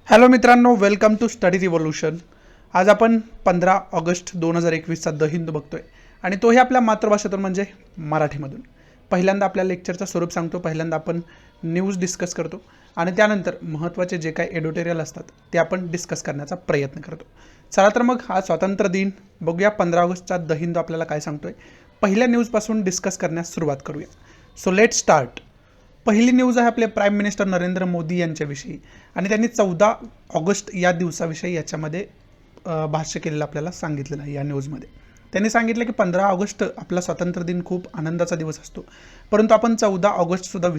Hello मित्रांनो, welcome to study revolution. आज आपण 15 ऑगस्ट 2021चा द हिंदू बघतोय आणि तोही आपल्या मातृभाषेतून म्हणजे मराठीमधून. पहिल्यांदा आपल्या लेक्चरचं स्वरूप सांगतो, पहिल्यांदा आपण न्यूज डिस्कस करतो आणि त्यानंतर महत्त्वाचे जे काही एडिटोरियल असतात ते आपण डिस्कस करण्याचा प्रयत्न करतो. चला तर मग हा स्वातंत्र्य दिन बघूया. 15 ऑगस्टचा द हिंदू आपल्याला काय सांगतोय. पहिल्या न्यूजपासून डिस्कस करण्यास सुरुवात करूया. So let start. पहिली न्यूज आहे आपले प्राईम मिनिस्टर नरेंद्र मोदी यांच्याविषयी आणि त्यांनी 14 ऑगस्ट या दिवसाविषयी याच्यामध्ये भाष्य केलेलं आपल्याला सांगितलेलं आहे. या न्यूजमध्ये त्यांनी सांगितलं की 15 ऑगस्ट आपला स्वातंत्र्य दिन खूप आनंदाचा दिवस असतो, परंतु आपण 14 ऑगस्टसुद्धा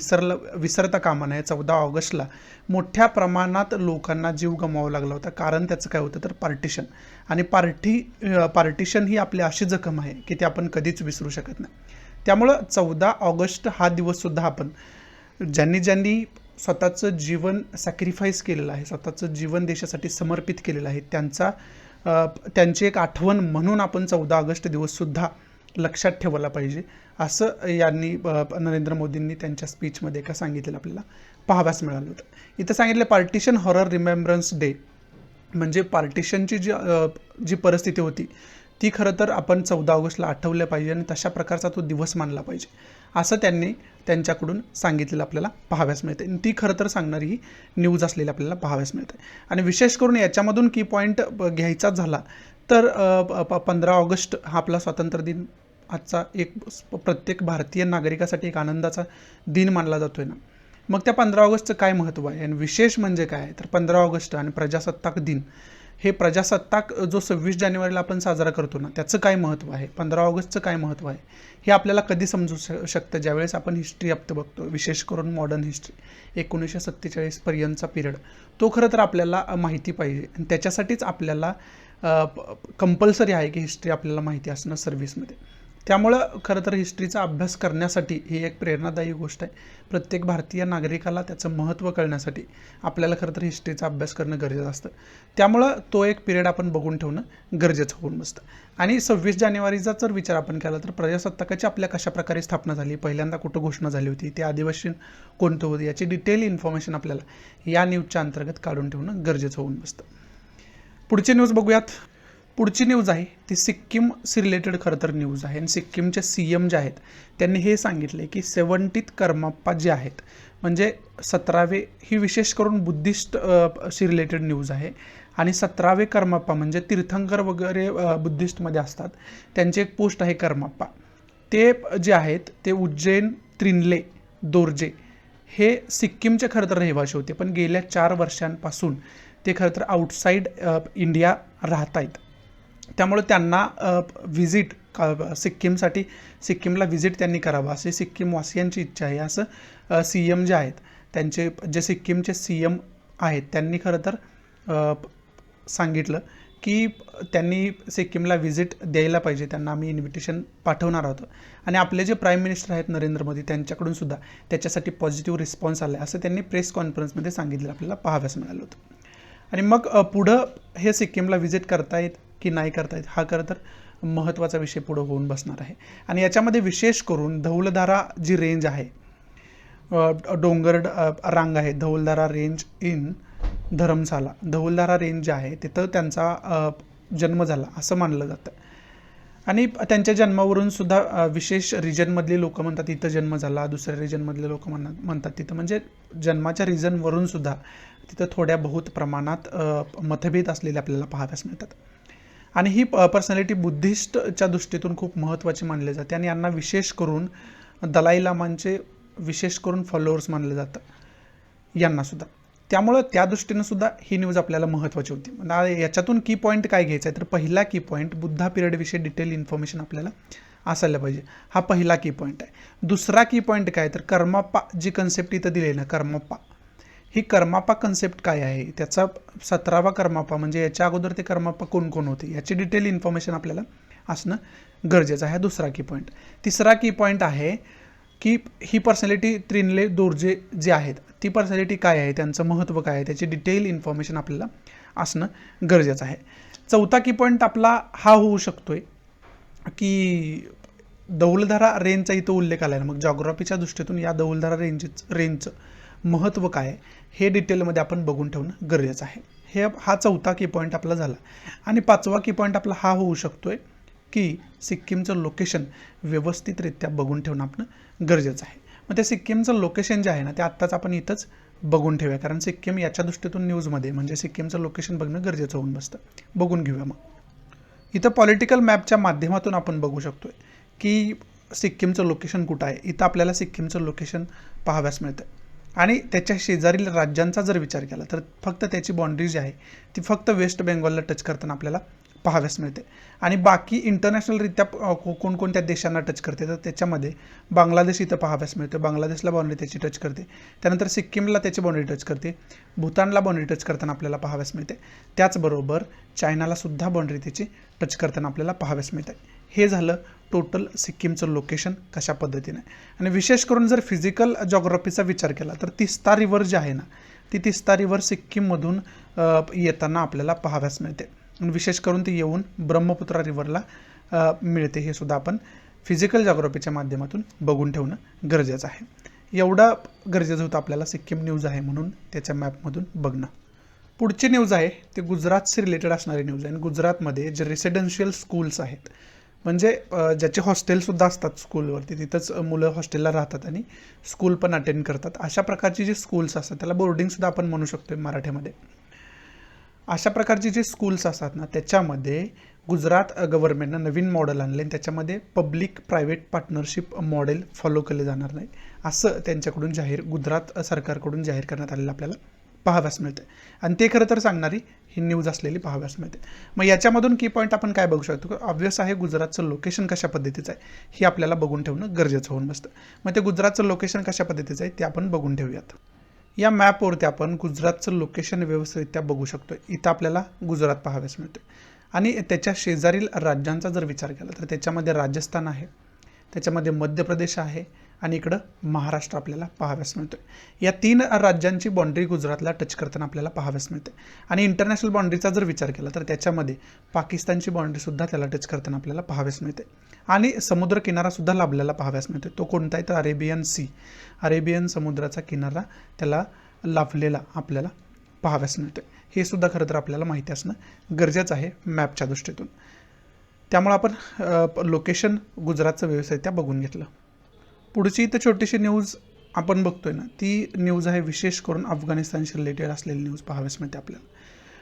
विसरता कामा नये. 14 ऑगस्टला मोठ्या प्रमाणात लोकांना जीव गमवावा लागला होता. कारण त्याचं काय होतं तर पार्टिशन. आणि पार्टिशन ही आपली अशी जखम आहे की ती आपण कधीच विसरू शकत नाही. त्यामुळं 14 ऑगस्ट हा दिवससुद्धा आपण ज्यांनी ज्यांनी स्वतःचं जीवन सॅक्रिफाईस केलेलं आहे, स्वतःचं जीवन देशासाठी समर्पित केलेलं आहे, त्यांची एक आठवण म्हणून आपण 14 ऑगस्ट दिवससुद्धा लक्षात ठेवला पाहिजे, असं यांनी नरेंद्र मोदींनी त्यांच्या स्पीचमध्ये एका सांगितलेलं आपल्याला पाहाव्यास मिळालं होतं. इथं सांगितलं पार्टिशन हॉरर रिमेंबरन्स डे, म्हणजे पार्टिशनची जी परिस्थिती होती ती खरं तर आपण 14 ऑगस्टला आठवलं पाहिजे आणि तशा प्रकारचा तो दिवस मानला पाहिजे, असं त्यांनी त्यांच्याकडून सांगितलेलं आपल्याला पाहाव्यास मिळते. आणि ती खरं तर सांगणारी ही न्यूज असलेली आपल्याला पाहाव्यास मिळते. आणि विशेष करून याच्यामधून की पॉईंट घ्यायचा झाला तर 15 ऑगस्ट हा आपला स्वातंत्र्य दिन आजचा एक प्रत्येक भारतीय नागरिकासाठी एक आनंदाचा दिन मानला जातोय ना. मग त्या 15 ऑगस्टचं काय महत्त्व आहे आणि विशेष म्हणजे काय आहे तर 15 ऑगस्ट आणि प्रजासत्ताक दिन हे प्रजासत्ताक जो 26 जानेवारीला आपण साजरा करतो ना, त्याचं काय महत्त्व आहे, 15 ऑगस्टचं काय महत्त्व आहे, हे आपल्याला कधी समजू शकतं ज्यावेळेस आपण हिस्ट्री हप्ते बघतो. विशेष करून मॉडर्न हिस्ट्री 1947पर्यंतचा पिरियड तो खरं तर आपल्याला माहिती पाहिजे. आणि त्याच्यासाठीच आपल्याला कंपल्सरी आहे की हिस्ट्री आपल्याला माहिती असणं सर्व्हिसमध्ये. त्यामुळं खरं तर हिस्ट्रीचा अभ्यास करण्यासाठी ही एक प्रेरणादायी गोष्ट आहे. प्रत्येक भारतीय नागरिकाला त्याचं महत्त्व कळण्यासाठी आपल्याला खरं तर हिस्ट्रीचा अभ्यास करणं गरजेचं असतं. त्यामुळं तो एक पिरियड आपण बघून ठेवणं गरजेचं होऊन बसतं. आणि 26 जानेवारीचा जर विचार आपण केला तर प्रजासत्ताकाची आपल्या कशाप्रकारे स्थापना झाली, पहिल्यांदा कुठं घोषणा झाली होती, ते अधिवेशन कोणतं होतं, याची डिटेल इन्फॉर्मेशन आपल्याला या न्यूजच्या अंतर्गत काढून ठेवणं गरजेचं होऊन बसतं. पुढची न्यूज बघूयात. पुढची न्यूज आहे ती सिक्कीमशी रिलेटेड खरं तर न्यूज आहे. आणि सिक्कीमचे CM जे आहेत त्यांनी हे सांगितले की 70th करमाप्पा जे आहेत, म्हणजे 17वे, ही विशेष करून बुद्धिस्ट शी रिलेटेड न्यूज आहे. आणि 17वे करमाप्पा म्हणजे तीर्थंकर वगैरे बुद्धिस्टमध्ये असतात, त्यांची एक पोस्ट आहे करमाप्पा. ते जे आहेत ते उज्जैन, त्रिनले, दोर्जे हे सिक्कीमचे खरं तर रहिवासी होते, पण गेल्या 4 वर्षांपासून ते खरं तर आउटसाईड इंडिया राहत आहेत. त्यामुळे त्यांना सिक्कीमला व्हिजिट त्यांनी करावं अशी सिक्कीमवासियांची इच्छा आहे, असं CM जे आहेत त्यांचे, जे सिक्कीमचे CM आहेत त्यांनी खरं तर सांगितलं की त्यांनी सिक्कीमला व्हिजिट द्यायला पाहिजे, त्यांना आम्ही इन्व्हिटेशन पाठवणार आहोत. आणि आपले जे प्राईम मिनिस्टर आहेत नरेंद्र मोदी, त्यांच्याकडून सुद्धा त्याच्यासाठी पॉझिटिव्ह रिस्पॉन्स आला आहे, असं त्यांनी प्रेस कॉन्फरन्समध्ये सांगितलं आपल्याला पाहाव्यास मिळालं होतं. आणि मग पुढं हे सिक्कीमला व्हिजिट करतायत की नाही करतायत हा खरं तर महत्त्वाचा विषय पुढं होऊन बसणार आहे. आणि याच्यामध्ये विशेष करून धौलधारा जी रेंज आहे, डोंगर रांग आहे, धौलधारा रेंज इन धरमशाला, धौलधारा रेंज जे आहे तिथं त्यांचा जन्म झाला असं मानलं जातं. आणि त्यांच्या जन्मावरून सुद्धा विशेष रिजनमधली लोक म्हणतात इथं जन्म झाला, दुसऱ्या रिजनमधले लोक म्हणतात तिथं, म्हणजे जन्माच्या रिजनवरून सुद्धा तिथं थोड्या बहुत प्रमाणात मतभेद असलेले आपल्याला पाहाव्यास मिळतात. आणि ही पर्सनॅलिटी बुद्धिस्टच्या दृष्टीतून खूप महत्त्वाची मानली जाते आणि यांना विशेष करून दलाई लामांचे विशेष करून फॉलोअर्स मानलं जातं यांनासुद्धा. त्यामुळं त्या दृष्टीनं सुद्धा ही न्यूज आपल्याला महत्त्वाची होती. म्हणजे याच्यातून की पॉईंट काय घ्यायचा आहे तर पहिला की पॉईंट बुद्धा पिरियडविषयी डिटेल इन्फॉर्मेशन आपल्याला असायला पाहिजे, हा पहिला की पॉईंट आहे. दुसरा की पॉईंट काय तर करमाप्पा जी कन्सेप्ट इथं दिली आहे ना, करमाप्पा, ही करमाप्पा कन्सेप्ट काय आहे, त्याचा 17वा करमाप्पा म्हणजे याच्या अगोदर ते करमाप्पा कोण कोण होते याची डिटेल इन्फॉर्मेशन आपल्याला असणं गरजेचं आहे. दुसरा की पॉईंट. तिसरा की पॉईंट आहे की ही पर्सनॅलिटी त्रिनले दोर्जे जे आहेत ती पर्सनॅलिटी काय आहे, त्यांचं महत्त्व काय आहे, त्याची डिटेल इन्फॉर्मेशन आपल्याला असणं गरजेचं आहे. चौथा की पॉईंट आपला हा होऊ शकतोय की धौलधारा रेंजचा इथं उल्लेख आला आहे. मग जॉग्राफीच्या दृष्टीतून या धौलधारा रेंजचं महत्त्व काय आहे हे डिटेलमध्ये आपण बघून ठेवणं गरजेचं आहे. हा चौथा की पॉईंट आपला झाला. आणि पाचवा की पॉईंट आपला हा होऊ शकतोय की सिक्कीमचं लोकेशन व्यवस्थितरित्या बघून ठेवणं आपलं गरजेचं आहे. मग ते सिक्कीमचं लोकेशन जे आहे ना ते आत्ताच आपण इथंच बघून ठेवूया, कारण सिक्कीम याच्या दृष्टीतून न्यूजमध्ये म्हणजे सिक्कीमचं लोकेशन बघणं गरजेचं होऊन बसतं. बघून घेऊया. मग इथं पॉलिटिकल मॅपच्या माध्यमातून आपण बघू शकतोय की सिक्कीमचं लोकेशन कुठं आहे. इथं आपल्याला सिक्कीमचं लोकेशन पाहाव्यास मिळतं आणि त्याच्या शेजारील राज्यांचा जर विचार केला तर फक्त त्याची बाउंड्री जी आहे ती फक्त वेस्ट बेंगॉलला टच करताना आपल्याला पाहाव्यास मिळते. आणि बाकी इंटरनॅशनलरित्या कोणकोणत्या देशांना टच करते तर त्याच्यामध्ये बांगलादेश इथं पाहाव्यास मिळते. बांगलादेशला बाउंड्री त्याची टच करते. त्यानंतर सिक्कीमला त्याची बाउंड्री टच करते. भूतानला बाउंड्री टच करताना आपल्याला पाहाव्यास मिळते. त्याचबरोबर चायनाला सुद्धा बाउंड्री त्याची टच करताना आपल्याला पाहाव्यास मिळते. हे झालं टोटल सिक्कीमचं लोकेशन कशा पद्धतीने. आणि विशेष करून जर फिजिकल जॉग्राफीचा विचार केला तर तिस्ता रिव्हर जी आहे ना ती तिस्ता रिव्हर सिक्कीममधून येताना आपल्याला पाहाव्यास मिळते. आणि विशेष करून ती येऊन ब्रह्मपुत्रा रिव्हरला मिळते. हे सुद्धा आपण फिजिकल जॉग्राफीच्या माध्यमातून बघून ठेवणं गरजेचं आहे. एवढं गरजेचं होतं आपल्याला सिक्कीम न्यूज आहे म्हणून त्याच्या मॅपमधून बघणं. पुढची न्यूज आहे ते गुजरातशी रिलेटेड असणारी न्यूज आहे. आणि गुजरातमध्ये जे रेसिडेन्शियल स्कूल्स आहेत म्हणजे ज्याचे हॉस्टेलसुद्धा असतात स्कूलवरती, तिथंच मुलं हॉस्टेलला राहतात आणि स्कूल पण अटेंड करतात, अशा प्रकारची जी स्कूल्स असतात त्याला बोर्डिंगसुद्धा आपण म्हणू शकतो मराठीमध्ये. अशा प्रकारची जी स्कूल्स असतात ना त्याच्यामध्ये गुजरात गव्हर्नमेंटनं नवीन मॉडेल आणले आणि त्याच्यामध्ये public private partnership model follow केले जाणार नाही असं त्यांच्याकडून गुजरात सरकारकडून जाहीर करण्यात आलेलं आपल्याला पाहाव्यास मिळते. आणि ते खरं तर सांगणारी ही न्यूज असलेली पाहाव्यास मिळते. मग याच्यामधून की पॉईंट आपण काय बघू शकतो, ऑब्व्हियस आहे गुजरातचं लोकेशन कशा पद्धतीचं आहे हे आपल्याला बघून ठेवणं गरजेचं होऊन बसतं. मग ते गुजरातचं लोकेशन कशा पद्धतीचं आहे ते आपण बघून ठेवूयात. या मॅपवरती आपण गुजरातचं लोकेशन व्यवस्थितरित्या बघू शकतो. इथं आपल्याला गुजरात पाहाव्यास मिळते. आणि त्याच्या शेजारील राज्यांचा जर विचार केला तर त्याच्यामध्ये राजस्थान आहे, त्याच्यामध्ये मध्य प्रदेश आहे आणि इकडं महाराष्ट्र आपल्याला पाहाव्यास मिळतो. या 3 राज्यांची बाउंड्री गुजरातला टच करताना आपल्याला पाहाव्यास मिळते. आणि इंटरनॅशनल बाउंड्रीचा जर विचार केला तर त्याच्यामध्ये पाकिस्तानची बाउंड्रीसुद्धा त्याला टच करताना आपल्याला पाहाव्यास मिळते. आणि समुद्र किनारासुद्धा लाभलेला पाहाव्यास मिळतो. तो कोणता आहे तर अरेबियन सी, अरेबियन समुद्राचा किनारा त्याला लाभलेला आपल्याला पाहाव्यास मिळतो. हे सुद्धा खरं तर आपल्याला माहिती असणं गरजेचं आहे मॅपच्या दृष्टीतून. त्यामुळे आपण लोकेशन गुजरातचं व्यवस्थितरित्या बघून घेतलं. पुढची इथं छोटीशी न्यूज आपण बघतोय ना ती न्यूज आहे विशेष करून अफगाणिस्तानशी रिलेटेड असलेली न्यूज पाहाव्यास मिळते आपल्याला.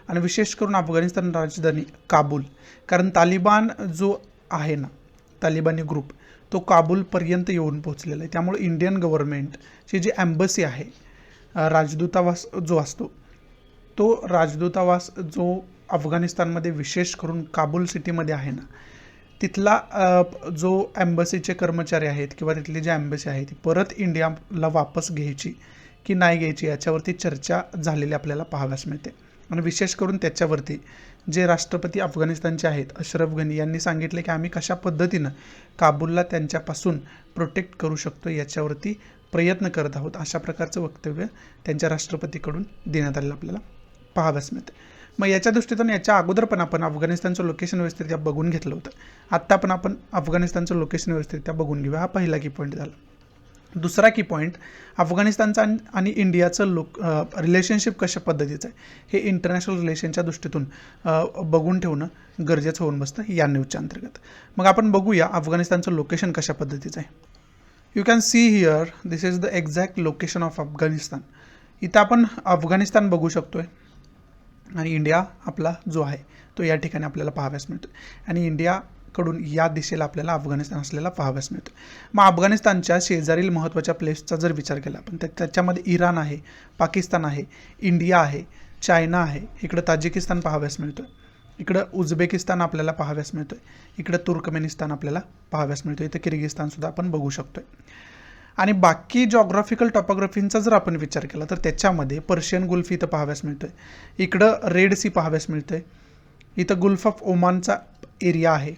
आणि विशेष करून अफगाणिस्तान राजधानी काबूल, कारण तालिबान जो आहे ना तालिबानी ग्रुप तो काबूलपर्यंत येऊन पोहोचलेला आहे. त्यामुळे इंडियन गव्हर्नमेंटची जी ॲम्बसी आहे, राजदूतावास जो असतो तो राजदूतावास जो अफगाणिस्तानमध्ये विशेष करून काबूल सिटीमध्ये आहे ना तिथला जो ॲम्बसीचे कर्मचारी आहेत किंवा तिथली जी ॲम्बसी आहे ती परत इंडियाला वापस घ्यायची की नाही घ्यायची याच्यावरती चर्चा झालेली आपल्याला पाहाव्यास मिळते. आणि विशेष करून त्याच्यावरती जे राष्ट्रपती अफगाणिस्तानचे आहेत अशरफ गनी यांनी सांगितले की आम्ही कशा पद्धतीनं काबूलला त्यांच्यापासून प्रोटेक्ट करू शकतो याच्यावरती प्रयत्न करत आहोत, अशा प्रकारचं वक्तव्य त्यांच्या राष्ट्रपतीकडून देण्यात आलेलं आपल्याला पाहाव्यास मिळते. मग याच्या दृष्टीतून याच्या अगोदर पण आपण अफगाणिस्तानचं लोकेशन व्यवस्थितरित्या बघून घेतलं होतं. आत्ता पण आपण अफगाणिस्तानचं लोकेशन व्यवस्थितरित्या बघून घेऊया. हा पहिला की पॉईंट झाला. दुसरा की पॉईंट अफगाणिस्तानचा आणि इंडियाचं रिलेशनशिप कशा पद्धतीचं आहे हे इंटरनॅशनल रिलेशनच्या दृष्टीतून बघून ठेवणं गरजेचं होऊन बसतं या न्यूजच्या अंतर्गत. मग आपण बघूया अफगाणिस्तानचं लोकेशन कशा पद्धतीचं आहे. You can see here this is the exact location of Afghanistan. इथं आपण अफगाणिस्तान बघू शकतोय आणि इंडिया आपला जो आहे तो या ठिकाणी आपल्याला पाहाव्यास मिळतो. आणि इंडियाकडून या दिशेला आपल्याला अफगाणिस्तान असलेला पाहाव्यास मिळतो. मग अफगाणिस्तानच्या शेजारील महत्त्वाच्या प्लेसचा जर विचार केला आपण तर त्याच्यामध्ये इराण आहे, पाकिस्तान आहे, इंडिया आहे, चायना आहे, इकडं ताजिकिस्तान पाहाव्यास मिळतो, इकडं उझबेकिस्तान आपल्याला पाहाव्यास मिळतो, इकडं तुर्कमेनिस्तान आपल्याला पाहाव्यास मिळतो, इथं किर्गिस्तानसुद्धा आपण बघू शकतो. आणि बाकी जॉग्राफिकल टॉपोग्राफींचा जर आपण विचार केला तर त्याच्यामध्ये पर्शियन गुल्फ इथं पाहाव्यास मिळतो आहे, इकडं रेड सी पाहाव्यास मिळतो आहे, इथं गुल्फ ऑफ ओमानचा एरिया आहे,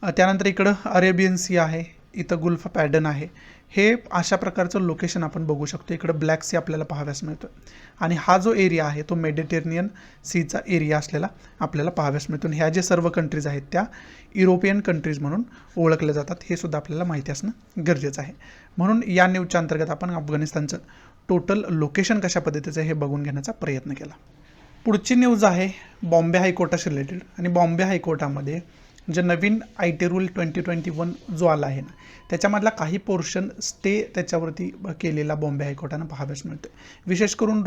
त्यानंतर इकडं अरेबियन सी आहे, इथं गुल्फ ऑफ ॲडन आहे. हे अशा प्रकारचं लोकेशन आपण बघू शकतो. इकडं ब्लॅक सी आपल्याला पाहाव्यास मिळतो आणि हा जो एरिया आहे तो मेडिटेरेनियन सीचा एरिया असलेला आपल्याला पाहाव्यास मिळतो. ह्या जे सर्व कंट्रीज आहेत त्या युरोपियन कंट्रीज म्हणून ओळखल्या जातात, हे सुद्धा आपल्याला माहिती असणं गरजेचं आहे. म्हणून या न्यूजच्या अंतर्गत आपण अफगाणिस्तानचं टोटल लोकेशन कशा पद्धतीचं आहे हे बघून घेण्याचा प्रयत्न केला. पुढची न्यूज आहे बॉम्बे हायकोर्टाशी रिलेटेड. आणि बॉम्बे हायकोर्टामध्ये जे नवीन IT रूल 2021 जो आला आहे ना, त्याच्यामधला काही पोर्शन स्टे त्याच्यावरती केलेला बॉम्बे हायकोर्टानं पाहाव्यास मिळतो. विशेष करून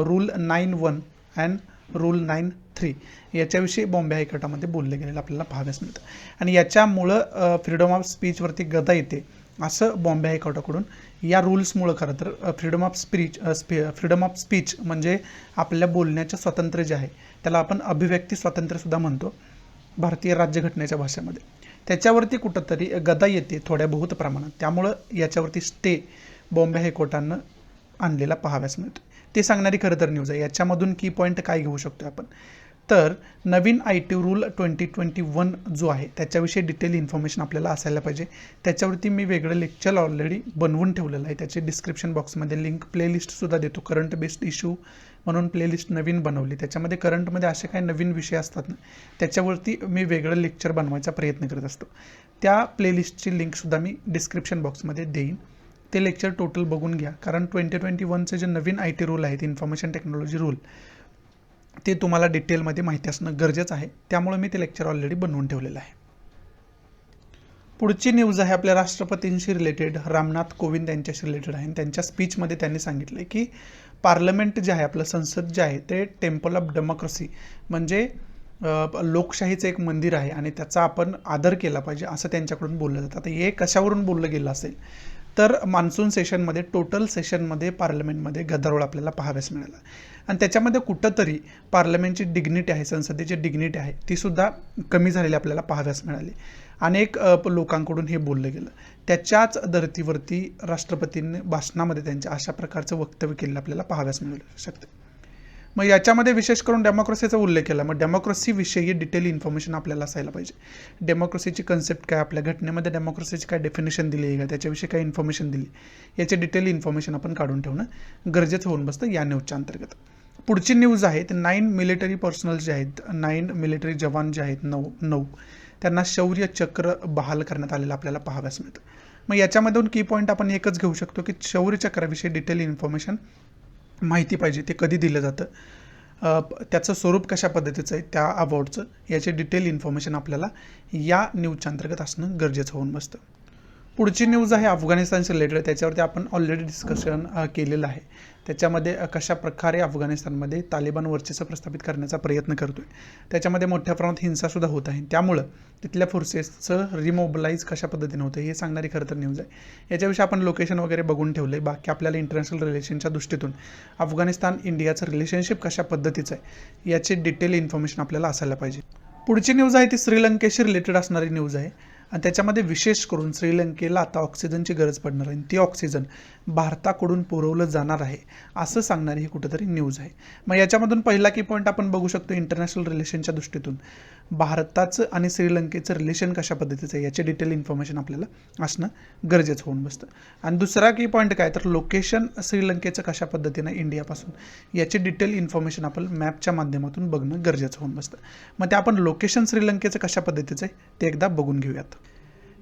रूल 9(1) अँड रूल 9(3) याच्याविषयी बॉम्बे हायकोर्टामध्ये बोलले गेलेलं आपल्याला पाहाव्यास मिळतं. आणि याच्यामुळं फ्रीडम ऑफ स्पीचवरती गदा येते असं बॉम्बे हायकोर्टाकडून या रूल्समुळं खरं तर फ्रीडम ऑफ स्पीच म्हणजे आपल्या बोलण्याचं स्वातंत्र्य जे आहे त्याला आपण अभिव्यक्ती स्वातंत्र्यसुद्धा म्हणतो भारतीय राज्यघटनेच्या भाषेमध्ये, त्याच्यावरती कुठंतरी गदा येते थोड्या बहुत प्रमाणात. त्यामुळं याच्यावरती स्टे बॉम्बे हायकोर्टानं आणलेला पाहाव्यास मिळतो. ते सांगणारी खरं तर न्यूज आहे. याच्यामधून की पॉईंट काय घेऊ शकतो आपण, तर नवीन IT रूल 2021 जो आहे त्याच्याविषयी डिटेल इन्फॉर्मेशन आपल्याला असायला पाहिजे. त्याच्यावरती मी वेगळं लेक्चर ऑलरेडी बनवून ठेवलेलं आहे. त्याची डिस्क्रिप्शन बॉक्समध्ये लिंक, प्लेलिस्टसुद्धा देतो. करंट बेस्ड इश्यू म्हणून प्लेलिस्ट नवीन बनवली. त्याच्यामध्ये करंटमध्ये असे काही नवीन विषय असतात ना, त्याच्यावरती मी वेगळं लेक्चर बनवायचा प्रयत्न करत असतो. त्या प्लेलिस्टची लिंकसुद्धा मी डिस्क्रिप्शन बॉक्समध्ये देईन. ते लेक्चर टोटल बघून घ्या, कारण 2021चे जे नवीन IT रूल आहेत, इन्फॉर्मेशन टेक्नॉलॉजी रूल, ते तुम्हाला डिटेलमध्ये माहिती असणं गरजेचं आहे. त्यामुळे मी ते लेक्चर ऑलरेडी बनवून ठेवलेलं आहे. पुढची न्यूज आहे आपल्या राष्ट्रपतींशी रिलेटेड. रामनाथ कोविंद यांच्याशी रिलेटेड आहे. त्यांच्या स्पीचमध्ये त्यांनी सांगितलं की पार्लमेंट जे आहे, आपलं संसद जे आहे, ते टेम्पल ऑफ डेमोक्रेसी म्हणजे लोकशाहीचं एक मंदिर आहे आणि त्याचा आपण आदर केला पाहिजे असं त्यांच्याकडून बोललं जातं. आता हे कशावरून बोललं गेलं असेल तर मान्सून सेशनमध्ये, टोटल सेशनमध्ये पार्लमेंटमध्ये गदारोळ आपल्याला पाहाव्यास मिळाला. आणि त्याच्यामध्ये कुठंतरी पार्लमेंटची डिग्निटी आहे, संसदेची डिग्निटी आहे, तीसुद्धा कमी झालेली आपल्याला पाहाव्यास मिळाली. अनेक लोकांकडून हे बोललं गेलं. त्याच्याच धर्तीवरती राष्ट्रपतींनी भाषणामध्ये त्यांच्या अशा प्रकारचं वक्तव्य केलेलं आपल्याला पाहाव्यास मिळू शकतं. मग याच्यामध्ये विशेष करून डेमोक्रेसीचा उल्लेख केला. मग डेमोक्रेसीविषयी डिटेल इन्फॉर्मेशन आपल्याला असायला पाहिजे. डेमोक्रेसीची कन्सेप्ट काय, आपल्या घटनेमध्ये डेमोक्रेसीची काय डेफिनेशन दिली आहे का, त्याच्याविषयी काय इन्फॉर्मेशन दिली, याचे डिटेल इन्फॉर्मेशन आपण काढून ठेवणं गरजेचं होऊन बसतं या न्यूजच्या अंतर्गत. पुढची न्यूज आहे ते 9 मिलिटरी पर्सनल जे आहेत, 9 मिलिटरी जवान जे आहेत, 9 त्यांना शौर्य चक्र बहाल करण्यात आलेलं आपल्याला पाहाव्यास मिळतं. मग याच्यामधून की पॉईंट आपण एकच घेऊ शकतो की शौर्य चक्राविषयी डिटेल इन्फॉर्मेशन माहिती पाहिजे. ते कधी दिलं जातं, त्याचं स्वरूप कशा पद्धतीचं आहे, त्या अवॉर्डचं, याचे डिटेल इन्फॉर्मेशन आपल्याला या न्यूजच्या अंतर्गत असणं गरजेचं होऊन बसतं. पुढची न्यूज आहे अफगाणिस्तानशी रिलेटेड. त्याच्यावरती आपण ऑलरेडी डिस्कशन केलेलं आहे. त्याच्यामध्ये कशा प्रकारे अफगाणिस्तानमध्ये तालिबान वर्चस्व प्रस्थापित करण्याचा प्रयत्न करतो आहे, त्याच्यामध्ये मोठ्या प्रमाणात हिंसासुद्धा होत आहे. त्यामुळं तिथल्या फोर्सेसचं रिमोबिलाईज कशा पद्धतीने होतं हे सांगणारी खरं तर न्यूज आहे. याच्याविषयी आपण लोकेशन वगैरे बघून ठेवलं आहे. बाकी आपल्याला इंटरनॅशनल रिलेशनच्या दृष्टीतून अफगाणिस्तान इंडियाचं रिलेशनशिप कशा पद्धतीचं आहे याची डिटेल इन्फॉर्मेशन आपल्याला असायला पाहिजे. पुढची न्यूज आहे ती श्रीलंकेशी रिलेटेड असणारी न्यूज आहे. आणि त्याच्यामध्ये विशेष करून श्रीलंकेला आता ऑक्सिजनची गरज पडणार आहे. ती ऑक्सिजन भारताकडून पुरवलं जाणार आहे असं सांगणारी ही कुठंतरी न्यूज आहे. मग याच्यामधून पहिला की पॉईंट आपण बघू शकतो, इंटरनॅशनल रिलेशनच्या दृष्टीतून भारताचं आणि श्रीलंकेचं रिलेशन कशा पद्धतीचं आहे याचे डिटेल इन्फॉर्मेशन आपल्याला असणं गरजेचं होऊन बसतं. आणि दुसरा की पॉईंट काय, तर लोकेशन श्रीलंकेचं कशा पद्धतीनं इंडियापासून याचे डिटेल इन्फॉर्मेशन आपण मॅपच्या माध्यमातून बघणं गरजेचं होऊन बसतं. मग ते आपण लोकेशन श्रीलंकेचं कशा पद्धतीचं आहे ते एकदा बघून घेऊयात.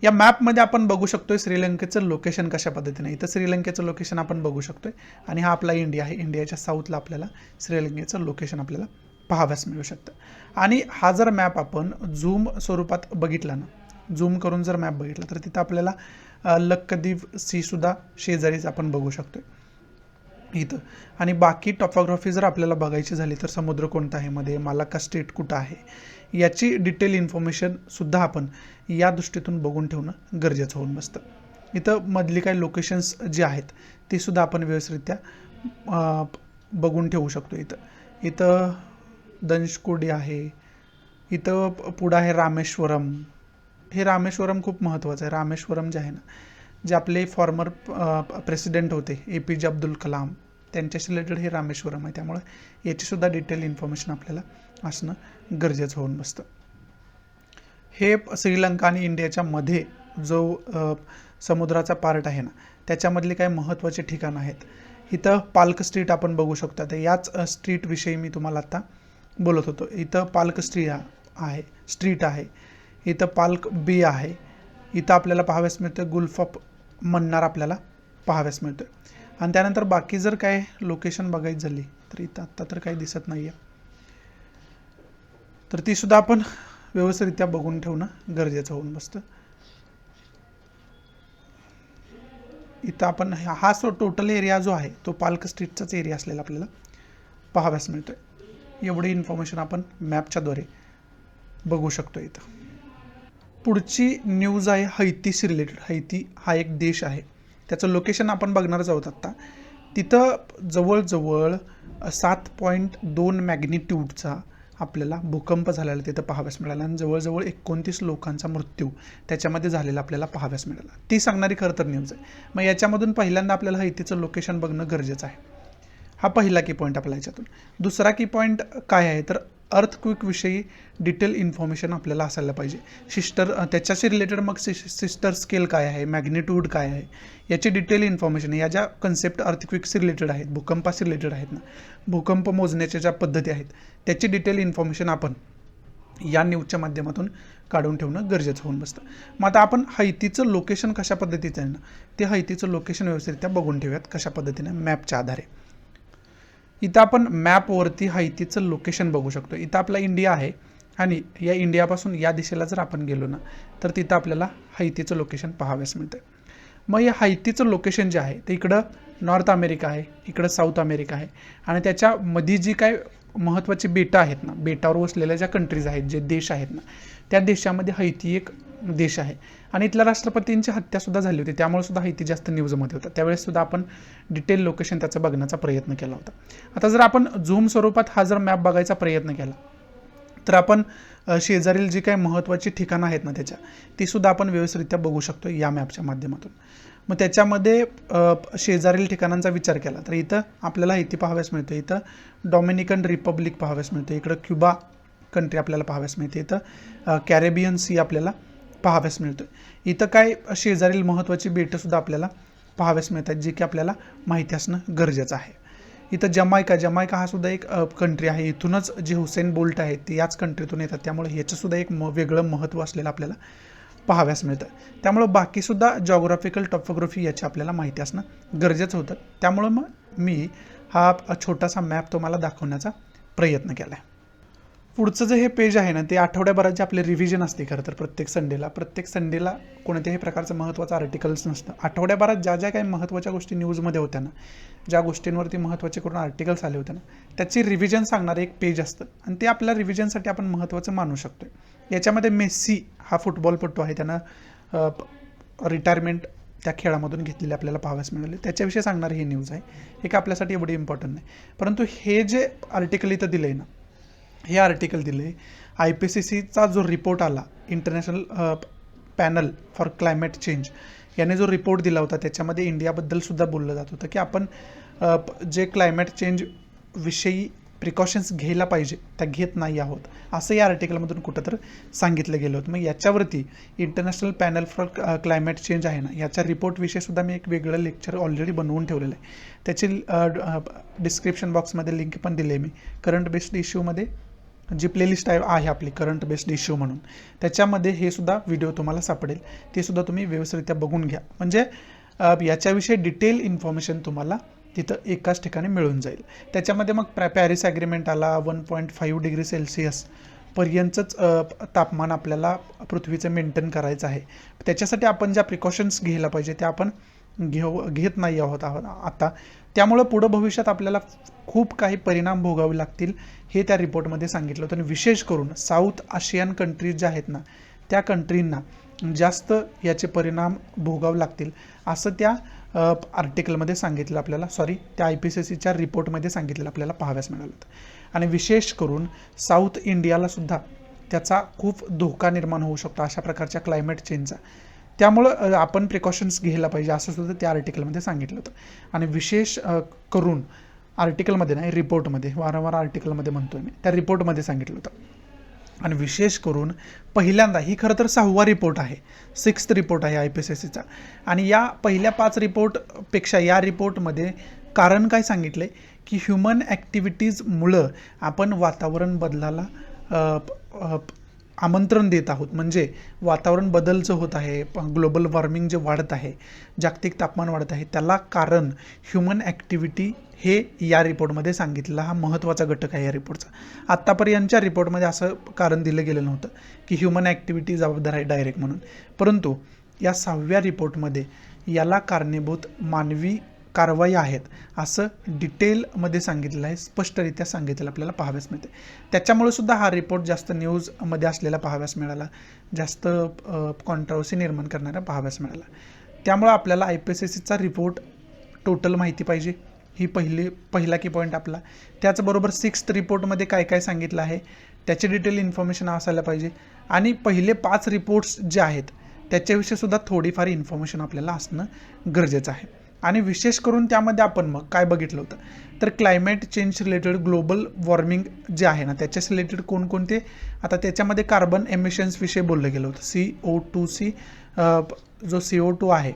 या मॅपमध्ये आपण बघू शकतोय श्रीलंकेचं लोकेशन कशा पद्धतीने. इथं श्रीलंकेचं लोकेशन आपण बघू शकतोय आणि हा आपला इंडिया आहे. इंडियाच्या साऊथला आपल्याला श्रीलंकेचं लोकेशन आपल्याला पाहाव्यास मिळू शकतं. आणि हा जर मॅप आपण झूम स्वरूपात बघितला ना, झूम करून जर मॅप बघितला तर तिथं आपल्याला लक्षद्वीप सीसुद्धा शेजारीच आपण बघू शकतोय इथं. आणि बाकी टॉपोग्राफी जर आपल्याला बघायची झाली तर समुद्र कोणता आहे मध्ये, मालाक्का स्टेट कुठं आहे, याची डिटेल इन्फॉर्मेशनसुद्धा आपण या दृष्टीतून बघून ठेवणं गरजेचं होऊन बसतं. इथं मधली काही लोकेशन्स जी आहेत तीसुद्धा आपण व्यवस्थितरित्या बघून ठेवू शकतो. इथं धनुषकोडी आहे, इथं पुढं आहे रामेश्वरम. हे रामेश्वरम खूप महत्त्वाचं आहे. रामेश्वरम जे आहे ना, जे आपले फॉर्मर प्रेसिडेंट होते APJ अब्दुल कलाम, त्यांच्याशी रिलेटेड हे रामेश्वरम आहे. त्यामुळे याचीसुद्धा डिटेल इन्फॉर्मेशन आपल्याला असणं गरजेचं होऊन बसतं. हे श्रीलंका आणि इंडियाच्या मध्ये जो समुद्राचा पार्ट आहे ना, त्याच्यामधले काही महत्त्वाचे ठिकाणं आहेत. इथं पाल्क स्ट्रीट आपण बघू शकता. तर याच स्ट्रीटविषयी मी तुम्हाला आता बोलत होतो. इथं पाल्क स्ट्रीट आहे. इथं पाल्क बे आहे. इथं आपल्याला पाहाव्यास मिळतं गुल्फ ऑफ मन्नार आपल्याला पाहाव्यास मिळतं. आणि त्यानंतर बाकी जर काय लोकेशन बघायची झाली तर इथं आत्ता तर काही दिसत नाही आहे, तर ती सुद्धा आपण व्यवस्थितरित्या बघून ठेवणं गरजेचं होऊन बसतं. इथं आपण हा टोटल एरिया जो आहे तो पार्क स्ट्रीटचाच एरिया असलेला आपल्याला पाहाव्यास मिळतोय. एवढी इन्फॉर्मेशन आपण मॅपच्याद्वारे बघू शकतो. इथं पुढची न्यूज आहे हैतीशी रिलेटेड. हैती हा एक देश आहे, त्याचं लोकेशन आपण बघणारच आहोत आत्ता. तिथं जवळजवळ 7.2 मॅग्निट्यूडचा आपल्याला भूकंप झालेला तिथं पाहाव्यास मिळाला आणि जवळजवळ 29 लोकांचा मृत्यू त्याच्यामध्ये झालेला आपल्याला पाहाव्यास मिळाला. ती सांगणारी खरं तर न्यूज आहे. मग याच्यामधून पहिल्यांदा आपल्याला हैतीचं लोकेशन बघणं गरजेचं आहे. हा पहिला की पॉईंट आपला याच्यातून. दुसरा की पॉईंट काय आहे तर अर्थक्विकविषयी डिटेल इन्फॉर्मेशन आपल्याला असायला पाहिजे. त्याच्याशी रिलेटेड मग सिस्टर स्केल काय आहे, मॅग्निट्यूड काय आहे, याची डिटेल इन्फॉर्मेशन. या ज्या कन्सेप्ट अर्थक्विकशी रिलेटेड आहेत, भूकंपाशी रिलेटेड आहेत ना, भूकंप मोजण्याच्या ज्या पद्धती आहेत त्याची डिटेल इन्फॉर्मेशन आपण या न्यूजच्या माध्यमातून काढून ठेवणं गरजेचं होऊन बसतं. मग आता आपण हैतीचं लोकेशन कशा पद्धतीचं आहे ना, ते हैतीचं लोकेशन व्यवस्थितरित्या बघून ठेवूयात कशा पद्धतीने मॅपच्या आधारे. इथं आपण मॅपवरती हैतीचं लोकेशन बघू शकतो. इथं आपला इंडिया आहे आणि या इंडियापासून या दिशेला जर आपण गेलो ना तर तिथं आपल्याला हैतीचं लोकेशन पाहाव्यास मिळतं. मग या हैतीचं लोकेशन जे आहे ते इकडं नॉर्थ अमेरिका आहे, इकडं साऊथ अमेरिका आहे आणि त्याच्यामध्ये जी काय महत्त्वाची बेटं आहेत ना, बेटावर वसलेल्या ज्या कंट्रीज आहेत, जे देश आहेत ना, त्या देशामध्ये हैती एक देश आहे. आणि इथल्या राष्ट्रपतींची हत्यासुद्धा झाली होती, त्यामुळे सुद्धा हैती जास्त न्यूजमध्ये होता. त्यावेळेस सुद्धा आपण डिटेल लोकेशन त्याचं बघण्याचा प्रयत्न केला होता. आता जर आपण झूम स्वरूपात हा जर मॅप बघायचा प्रयत्न केला तर आपण शेजारील जी काही महत्त्वाची ठिकाणं आहेत ना ती सुद्धा आपण व्यवस्थितरित्या बघू शकतो या मॅपच्या माध्यमातून. मग त्याच्यामध्ये शेजारील ठिकाणांचा विचार केला तर इथं आपल्याला हैती पाहाव्यास मिळतं, इथं डॉमिनिकन रिपब्लिक पाहाव्यास मिळतं, इकडं क्युबा कंट्री आपल्याला पाहाव्यास मिळते, इथं कॅरेबियन सी आपल्याला पाहाव्यास मिळतं. इथं काय शेजारील महत्त्वाची बेटंसुद्धा आपल्याला पाहाव्यास मिळतात, जे की आपल्याला माहिती असणं गरजेचं आहे. इथं जमायका हा सुद्धा एक कंट्री आहे. इथूनच जे हुसेन बोल्ट आहेत ते याच कंट्रीतून येतात, त्यामुळे ह्याचंसुद्धा एक वेगळं महत्त्व असलेलं आपल्याला पाहाव्यास मिळतं. त्यामुळं बाकीसुद्धा जॉग्राफिकल टॉपोग्राफी याची आपल्याला माहिती असणं गरजेचं होतं. त्यामुळं मग मी हा छोटासा मॅप तुम्हाला दाखवण्याचा प्रयत्न केला आहे. पुढचं जे हे पेज आहे ना ते आठवड्याभरात जे आपले रिव्हिजन असते खरं तर प्रत्येक संडेला कोणत्याही प्रकारचं महत्त्वाचं आर्टिकल्स नसतं. आठवड्याभरात ज्या ज्या काही महत्त्वाच्या गोष्टी न्यूजमध्ये होत्या ना, ज्या गोष्टींवरती महत्त्वाचे करून आर्टिकल्स आले होते ना, त्याची रिव्हिजन सांगणारं एक पेज असतं आणि ते आपल्या रिव्हिजनसाठी आपण महत्त्वाचं मानू शकतो. याच्यामध्ये मेस्सी हा फुटबॉलपटू आहे, त्यानं रिटायरमेंट त्या खेळामधून घेतलेले आपल्याला पाहाव्यास मिळाले, त्याच्याविषयी सांगणारी ही न्यूज आहे. हे काय आपल्यासाठी एवढी इम्पॉर्टंट नाही, परंतु हे जे आर्टिकल इथं दिलं आहे ना, हे आर्टिकल दिले IPCCचा जो रिपोर्ट आला, international panel for climate change, याने जो रिपोर्ट दिला होता त्याच्यामध्ये इंडियाबद्दलसुद्धा बोललं जात होतं की आपण जे क्लायमेट चेंज विषयी प्रिकॉशन्स घ्यायला पाहिजे त्या घेत नाही आहोत, असं या आर्टिकलमधून कुठं तर सांगितलं गेलं होतं. मग याच्यावरती international panel for climate change आहे ना, याच्या रिपोर्टविषयीसुद्धा मी एक वेगळं लेक्चर ऑलरेडी बनवून ठेवलेलं आहे. त्याची डिस्क्रिप्शन बॉक्समध्ये लिंक पण दिली आहे मी. करंट बेस्ड इश्यूमध्ये जी प्लेलिस्ट आहे आपली करंट बेस्ड इश्यू म्हणून, त्याच्यामध्ये हे सुद्धा व्हिडिओ तुम्हाला सापडेल, ते सुद्धा तुम्ही व्यवस्थितरित्या बघून घ्या. म्हणजे याच्याविषयी डिटेल इन्फॉर्मेशन तुम्हाला तिथं एकाच ठिकाणी मिळून जाईल. त्याच्यामध्ये मग पॅरिस ॲग्रीमेंट आला, 1.5 डिग्री सेल्सिअस पर्यंतच तापमान आपल्याला पृथ्वीचं मेंटेन करायचं आहे. त्याच्यासाठी आपण ज्या प्रिकॉशन्स घ्यायला पाहिजे त्या आपण घेत नाही आहोत आता. त्यामुळं पुढं भविष्यात आपल्याला खूप काही परिणाम भोगावे लागतील हे त्या रिपोर्टमध्ये सांगितलं होतं. आणि विशेष करून साऊथ आशियन कंट्रीज ज्या आहेत ना, त्या कंट्रींना जास्त याचे परिणाम भोगावे लागतील असं त्या आर्टिकलमध्ये सांगितलं आपल्याला, त्या IPCCच्या रिपोर्टमध्ये सांगितलेलं आपल्याला पाहाव्यास मिळालं होतं. आणि विशेष करून साऊथ इंडियालासुद्धा त्याचा खूप धोका निर्माण होऊ शकतो अशा प्रकारच्या क्लायमेट चेंजचा. त्यामुळं आपण प्रिकॉशन्स घ्यायला पाहिजे असं सुद्धा त्या आर्टिकलमध्ये सांगितलं होतं. आणि विशेष करून आर्टिकलमध्ये नाही, रिपोर्टमध्ये, वारंवार आर्टिकलमध्ये म्हणतोय मी, त्या रिपोर्टमध्ये सांगितलं होतं. आणि विशेष करून पहिल्यांदा, ही खरं तर 6वा रिपोर्ट आहे, 6th रिपोर्ट आहे IPCCचा. आणि या पहिल्या 5 रिपोर्टपेक्षा या रिपोर्टमध्ये कारण काय सांगितलं आहे की ह्युमन ॲक्टिव्हिटीजमुळं आपण वातावरण बदलाला आमंत्रण देत आहोत. म्हणजे वातावरण बदलचं होत आहे, ग्लोबल वॉर्मिंग जे वाढत आहे, जागतिक तापमान वाढत आहे, त्याला कारण ह्युमन ॲक्टिव्हिटी हे या रिपोर्टमध्ये सांगितलेला हा महत्त्वाचा घटक आहे या रिपोर्टचा. आत्तापर्यंतच्या रिपोर्टमध्ये असं कारण दिलं गेलं नव्हतं की ह्युमन ॲक्टिव्हिटी जबाबदार आहे डायरेक्ट म्हणून, परंतु या 6व्या रिपोर्टमध्ये याला कारणीभूत मानवी कारवाई आहेत असं डिटेलमध्ये सांगितलेलं आहे, स्पष्टरित्या सांगितलेलं आपल्याला पाहाव्यास मिळते. त्याच्यामुळे सुद्धा हा रिपोर्ट जास्त न्यूजमध्ये असलेला पाहाव्यास मिळाला, जास्त कॉन्ट्रोवर्सी निर्माण करणारा पाहाव्यास मिळाला. त्यामुळं आपल्याला IPCCचा रिपोर्ट टोटल माहिती पाहिजे, ही पहिला की पॉईंट आपला. त्याचबरोबर 6th रिपोर्टमध्ये काय काय सांगितलं आहे त्याची डिटेल इन्फॉर्मेशन असायला पाहिजे, आणि पहिले 5 रिपोर्ट्स जे आहेत त्याच्याविषयी सुद्धा थोडीफार इन्फॉर्मेशन आपल्याला असणं गरजेचं आहे. आणि विशेष करून त्यामध्ये आपण मग काय बघितलं होतं तर climate change related, global warming जे आहे ना त्याच्याशी रिलेटेड कोणकोणते, आता त्याच्यामध्ये कार्बन एमिशन्सविषयी बोललं गेलं होतं. CO2 जो CO2 आहे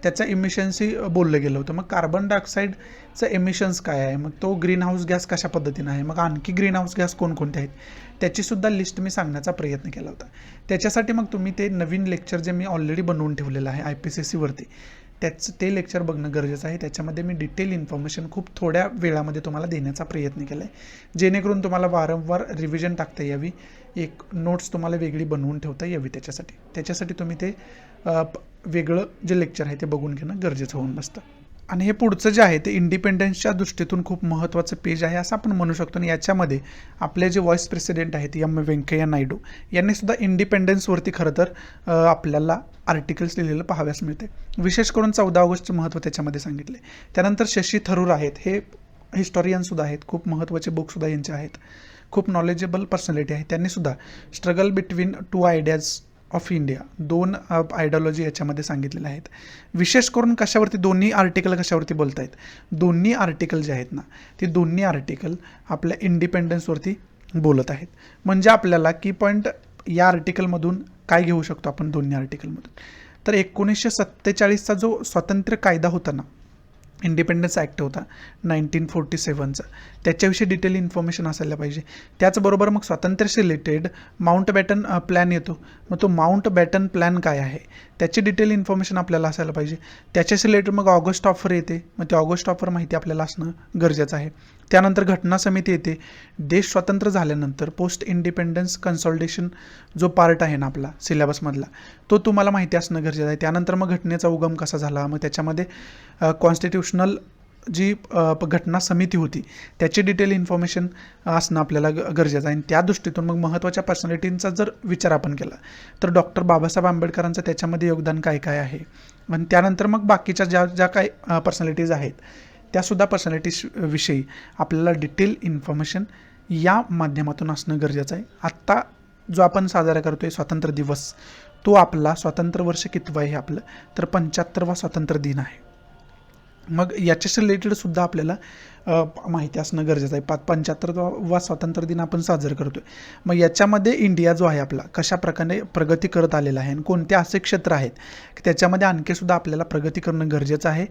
त्याच्या इमिशन्सही बोललं गेलं होतं. मग कार्बन डायऑक्साईडचं एमिशन्स काय आहे, मग तो ग्रीन हाऊस गॅस कशा पद्धतीनं आहे, मग आणखी ग्रीन हाऊस गॅस कोणकोणते आहेत त्याचीसुद्धा लिस्ट मी सांगण्याचा प्रयत्न केला होता. त्याच्यासाठी मग तुम्ही ते नवीन लेक्चर जे मी ऑलरेडी बनवून ठेवलेलं आहे IPCCवरती, ते लेक्चर बघणं गरजेचं आहे. त्याच्यामध्ये मी डिटेल इन्फॉर्मेशन खूप थोड्या वेळामध्ये तुम्हाला देण्याचा प्रयत्न केला आहे, जेणेकरून तुम्हाला वारंवार रिव्हिजन टाकता यावी, एक नोट्स तुम्हाला वेगळी बनवून ठेवता यावी. त्याच्यासाठी तुम्ही ते वेगळं जे लेक्चर आहे ते बघून घेणं गरजेचं होऊन बसतं. आणि हे पुढचं जे आहे ते इंडिपेंडन्सच्या दृष्टीतून खूप महत्त्वाचं पेज आहे असं आपण म्हणू शकतो. आणि याच्यामध्ये आपले जे व्हाईस प्रेसिडेंट आहेत व्यंकय्या नायडू यांनी सुद्धा इंडिपेंडन्सवरती खरं तर आपल्याला आर्टिकल्स लिहिलेलं पाहाव्यास मिळते. विशेष करून 14 ऑगस्टचं महत्त्व त्याच्यामध्ये सांगितले. त्यानंतर शशी थरूर आहेत, हे हिस्टॉरियनसुद्धा आहेत, खूप महत्त्वाचे बुकसुद्धा यांचे आहेत, खूप नॉलेजेबल पर्सनॅलिटी आहे. त्यांनीसुद्धा struggle between 2 ideas of India, 2 ideology याच्यामध्ये सांगितलेल्या आहेत. विशेष करून कशावरती, दोन्ही आर्टिकल कशावरती बोलत आहेत, दोन्ही आर्टिकल जे आहेत ना ते दोन्ही आर्टिकल आपल्या इंडिपेंडन्सवरती बोलत आहेत. म्हणजे आपल्याला की पॉईंट या आर्टिकलमधून काय घेऊ शकतो आपण दोन्ही आर्टिकलमधून, तर 1947चा जो स्वातंत्र्य कायदा होता ना, इंडिपेंडन्स ॲक्ट होता 1947चा, त्याच्याविषयी डिटेल इन्फॉर्मेशन असायला पाहिजे. त्याचबरोबर मग स्वातंत्र्याशी रिलेटेड माउंट बॅटन प्लॅन येतो, मग तो माउंट बॅटन प्लॅन काय आहे त्याची डिटेल इन्फॉर्मेशन आपल्याला असायला पाहिजे. त्याच्याशी रिलेटेड मग ऑगस्ट ऑफर येते, मग ते ऑगस्ट ऑफर माहिती आपल्याला असणं गरजेचं आहे. त्यानंतर घटना समिती येते, देश स्वतंत्र झाल्यानंतर पोस्ट इंडिपेंडन्स कन्सॉलिडेशन जो पार्ट आहे ना आपला सिलेबसमधला, तो तुम्हाला माहिती असणं गरजेचं आहे. त्यानंतर मग घटनेचा उगम कसा झाला, मग त्याच्यामध्ये कॉन्स्टिट्यूशनल जी घटना समिती होती त्याची डिटेल इन्फॉर्मेशन असणं आपल्याला गरजेचं आहे. आणि त्या दृष्टीतून मग महत्त्वाच्या पर्सनॅलिटींचा जर विचार आपण केला तर डॉक्टर बाबासाहेब आंबेडकरांचं त्याच्यामध्ये योगदान काय काय आहे. आणि त्यानंतर मग बाकीच्या ज्या काही पर्सनॅलिटीज आहेत त्यासुद्धा पर्सनॅलिटीज विषयी आपल्याला डिटेल इन्फॉर्मेशन या माध्यमातून असणं गरजेचं आहे. आत्ता जो आपण साजरा करतो आहे स्वातंत्र्य दिवस, तो आपला स्वातंत्र्य वर्ष कितवं आहे आपलं, तर 75वा स्वातंत्र्य दिन आहे. मग याच्याशी रिलेटेडसुद्धा आपल्याला माहिती असणं गरजेचं आहे. 75वा स्वातंत्र्य दिन आपण साजरा करतो आहे. मग याच्यामध्ये इंडिया जो आहे आपला कशा प्रकारे प्रगती करत आलेला आहे आणि कोणते असे क्षेत्र आहेत की त्याच्यामध्ये आणखीसुद्धा आपल्याला प्रगती करणं गरजेचं आहे,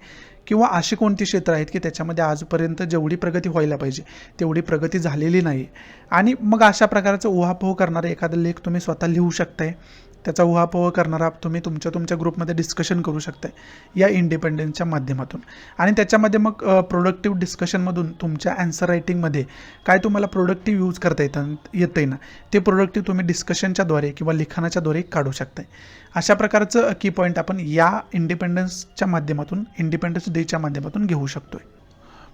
किंवा अशी कोणती क्षेत्र आहेत की त्याच्यामध्ये आजपर्यंत जेवढी प्रगती व्हायला पाहिजे तेवढी प्रगती झालेली नाही. आणि मग अशा प्रकारचं उहापोह करणारा एखादा लेख तुम्ही स्वतः लिहू शकताय, त्याचा उहापोह करणारा तुम्ही तुमच्या ग्रुपमध्ये डिस्कशन करू शकताय या इंडिपेंडन्सच्या माध्यमातून. आणि त्याच्यामध्ये मग प्रोडक्टिव्ह डिस्कशनमधून तुमच्या ॲन्सर रायटिंगमध्ये काय तुम्हाला प्रोडक्टिव्ह यूज करता येतं ना, ते प्रोडक्टिव्ह तुम्ही डिस्कशनच्याद्वारे किंवा लिखाणाच्याद्वारे काढू शकताय. अशा प्रकारचं की पॉईंट आपण या इंडिपेंडन्सच्या माध्यमातून, इंडिपेंडन्स डेच्या माध्यमातून घेऊ शकतोय.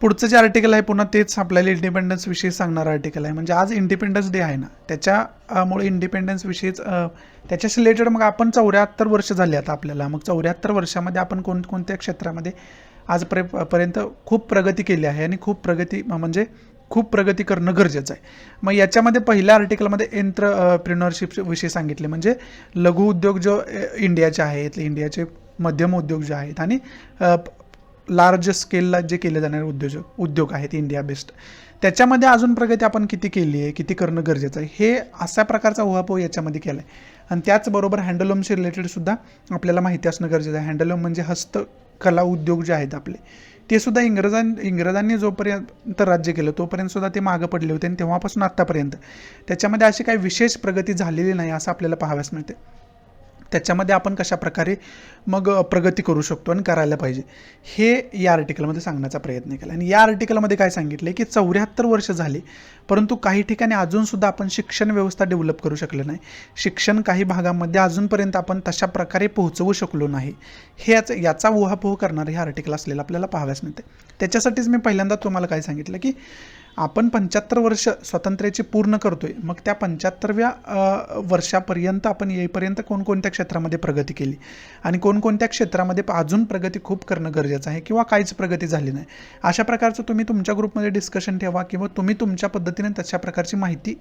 पुढचं जे आर्टिकल आहे पुन्हा तेच आपल्याला इंडिपेंडन्सविषयी सांगणारं आर्टिकल आहे. म्हणजे आज इंडिपेंडन्स डे आहे ना, त्याच्यामुळे इंडिपेंडन्सविषयीच त्याच्याशी रिलेटेड मग आपण 74 वर्ष झाले आता आपल्याला. मग 74 वर्षामध्ये आपण कोणकोणत्या क्षेत्रामध्ये आजपर्यंत खूप प्रगती केली आहे आणि खूप प्रगती करणं गरजेचं आहे. मग याच्यामध्ये पहिल्या आर्टिकलमध्ये एंटरप्रिनरशिप विषयी सांगितले, म्हणजे लघु उद्योग जो इंडियाचे आहेत, इंडियाचे मध्यम उद्योग जे आहेत आणि लार्ज स्केलला जे केले जाणारे उद्योग आहेत इंडिया बेस्ड, त्याच्यामध्ये अजून प्रगती आपण किती केली आहे, किती करणं गरजेचं आहे, हे अशा प्रकारचा उहापोह याच्यामध्ये केला आहे. आणि त्याचबरोबर हँडलूमशी रिलेटेडसुद्धा आपल्याला माहिती असणं गरजेचं आहे. हँडलूम म्हणजे हस्तकला उद्योग जे आहेत आपले, ते सुद्धा इंग्रजांनी जोपर्यंत राज्य केलं तोपर्यंत सुद्धा ते मागं पडले होते आणि तेव्हापासून आत्तापर्यंत त्याच्यामध्ये अशी काही विशेष प्रगती झालेली नाही असं आपल्याला पाहाव्यास मिळते. त्याच्यामध्ये आपण कशा प्रकारे मग प्रगती करू शकतो आणि करायला पाहिजे हे या आर्टिकलमध्ये सांगण्याचा प्रयत्न केला. आणि या आर्टिकलमध्ये काय सांगितलं की 74 वर्ष झाली परंतु काही ठिकाणी अजूनसुद्धा आपण शिक्षण व्यवस्था डेव्हलप करू शकलो नाही, शिक्षण काही भागामध्ये अजूनपर्यंत आपण तशा प्रकारे पोहोचवू शकलो नाही, याचा उहापोह करणारं हे आर्टिकल असलेलं आपल्याला पाहाव्यास मिळते. त्याच्यासाठीच मी पहिल्यांदा तुम्हाला काय सांगितलं की आपण 75 वर्ष स्वातंत्र्याची पूर्ण करतोय, मग त्या 75व्या वर्षापर्यंत आपण येईपर्यंत कोणकोणत्या क्षेत्रामध्ये प्रगती केली आणि कोणकोणत्या क्षेत्रामध्ये अजून प्रगती खूप करणं गरजेचं आहे किंवा काहीच प्रगती झाली नाही, अशा प्रकारचं तुम्ही तुमच्या ग्रुपमध्ये डिस्कशन ठेवा किंवा तुम्ही तुमच्या पद्धतीने तशा प्रकारची माहिती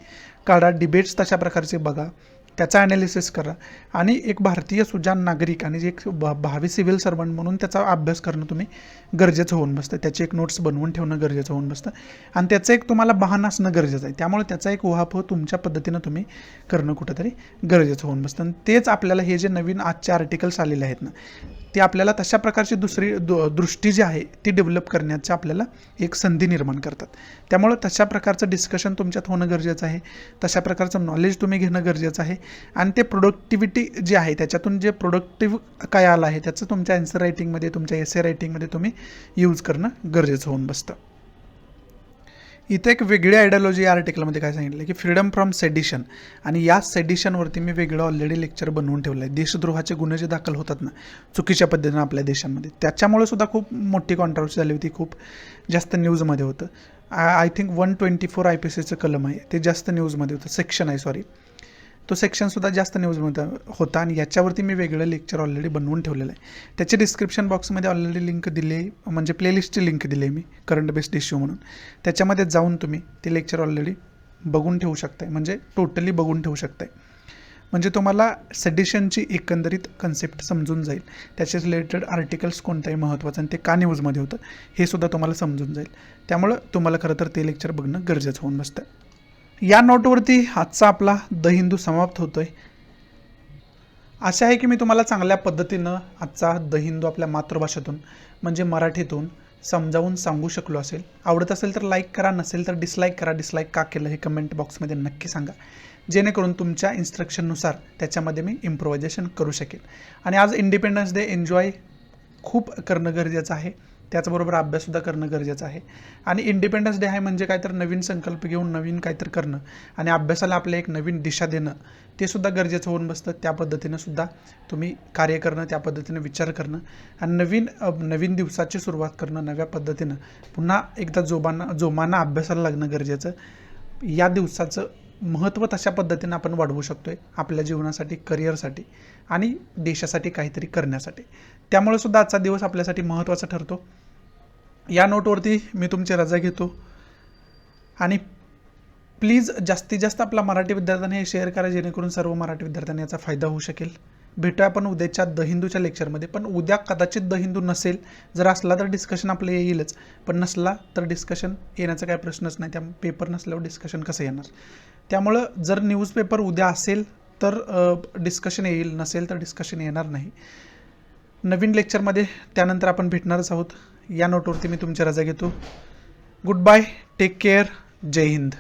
काढा, डिबेट्स तशा प्रकारचे बघा, त्याचा ॲनालिसिस करा आणि एक भारतीय सुजाण नागरिक आणि एक भावी सिव्हिल सर्वंट म्हणून त्याचा अभ्यास करणं तुम्ही गरजेचं होऊन बसतं. त्याचे एक नोट्स बनवून ठेवणं गरजेचं होऊन बसतं आणि त्याचं एक तुम्हाला बहाणा असणं गरजेचं आहे. त्यामुळे त्याचा एक उहापोह तुमच्या पद्धतीनं तुम्ही करणं कुठंतरी गरजेचं होऊन बसतं. आणि तेच आपल्याला हे जे नवीन आजचे आर्टिकल्स आलेले आहेत ना ते आपल्याला तशा प्रकारची दृष्टी जी आहे ती डेव्हलप करण्याची आपल्याला एक संधी निर्माण करतात. त्यामुळं तशा प्रकारचं डिस्कशन तुमच्यात होणं गरजेचं आहे, तशा प्रकारचं नॉलेज तुम्ही घेणं गरजेचं आहे आणि ते प्रोडक्टिव्हिटी जी आहे त्याच्यातून जे प्रोडक्टिव्ह काय आलं आहे त्याचं तुमच्या आन्सर रायटिंगमध्ये तुमच्या एसे रायटिंगमध्ये तुम्ही यूज करणं गरजेचं होऊन बसतं. इथे एक वेगळी आयडियोलॉजी या आर्टिकलमध्ये काय सांगितलं की फ्रीडम फ्रॉम सेडिशन, आणि या सेडिशनवरती मी वेगळं ऑलरेडी लेक्चर बनवून ठेवलं आहे. देशद्रोहाचे गुन्हे जे दाखल होतात ना चुकीच्या पद्धतीनं आपल्या देशांमध्ये, त्याच्यामुळे सुद्धा खूप मोठी कॉन्ट्रोवर्सी झाली होती, खूप जास्त न्यूजमध्ये होतं. आय थिंक 124 IPCचं कलम आहे ते जास्त न्यूजमध्ये होतं, सेक्शन आहे सॉरी, तो सेक्शनसुद्धा जास्त न्यूजमध्ये होता आणि याच्यावरती मी वेगळं लेक्चर ऑलरेडी बनवून ठेवलेलं आहे. त्याचे डिस्क्रिप्शन बॉक्समध्ये ऑलरेडी लिंक दिली आहे, म्हणजे प्लेलिस्टची लिंक दिली आहे मी, करंट बेस्ड इश्यू म्हणून. त्याच्यामध्ये जाऊन तुम्ही ते लेक्चर ऑलरेडी बघून ठेवू शकताय, म्हणजे टोटली बघून ठेवू शकताय, म्हणजे तुम्हाला सेडिशनची एकंदरीत कन्सेप्ट समजून जाईल, त्याचे रिलेटेड आर्टिकल्स कोणत्याही महत्त्वाचं आणि ते का न्यूजमध्ये होतं हे सुद्धा तुम्हाला समजून जाईल. त्यामुळं तुम्हाला खरं तर ते लेक्चर बघणं गरजेचं होऊन बसतं. या नोटवरती आजचा आपला द हिंदू समाप्त होतोय. आशा आहे की मी तुम्हाला चांगल्या पद्धतीनं आजचा द हिंदू आपल्या मातृभाषेतून म्हणजे मराठीतून समजावून सांगू शकलो असेल. आवडत असेल तर लाईक करा, नसेल तर डिसलाईक करा. डिसलाईक का केलं हे कमेंट बॉक्समध्ये नक्की सांगा, जेणेकरून तुमच्या इन्स्ट्रक्शननुसार त्याच्यामध्ये मी इम्प्रोव्हायझेशन करू शकेन. आणि आज इंडिपेंडन्स डे एन्जॉय खूप करणं गरजेचं आहे, त्याचबरोबर अभ्याससुद्धा करणं गरजेचं आहे. आणि इंडिपेंडन्स डे आहे म्हणजे काय तर नवीन संकल्प घेऊन नवीन काहीतरी करणं आणि अभ्यासाला आपल्या एक नवीन दिशा देणं ते सुद्धा गरजेचं होऊन बसतं. त्या पद्धतीनं सुद्धा तुम्ही कार्य करणं, त्या पद्धतीनं विचार करणं आणि नवीन दिवसाची सुरुवात करणं नव्या पद्धतीनं पुन्हा एकदा जोमानं अभ्यासाला लागणं गरजेचं. या दिवसाचं महत्त्व तशा पद्धतीनं आपण वाढवू शकतो आहे आपल्या जीवनासाठी, करिअरसाठी आणि देशासाठी काहीतरी करण्यासाठी. त्यामुळे सुद्धा आजचा दिवस आपल्यासाठी महत्त्वाचा ठरतो. या नोटवरती मी तुमची रजा घेतो आणि प्लीज जास्तीत जास्त आपल्या मराठी विद्यार्थ्यांनी हे शेअर करा, जेणेकरून सर्व मराठी विद्यार्थ्यांना याचा फायदा होऊ शकेल. भेटूया आपण उद्याच्या द हिंदूच्या लेक्चरमध्ये, पण उद्या कदाचित द हिंदू नसेल, जर असला तर डिस्कशन आपलं येईलच, पण नसला तर डिस्कशन येण्याचा काय प्रश्नच नाही. त्या पेपर नसल्यावर डिस्कशन कसं येणार. त्यामुळं जर न्यूजपेपर उद्या असेल तर डिस्कशन येईल, नसेल तर डिस्कशन येणार नाही. नवीन लेक्चरमध्ये त्यानंतर आपण भेटणारच आहोत. या नोटवरती मी तुमची रजा घेतो. गुड बाय, टेक केअर, जय हिंद.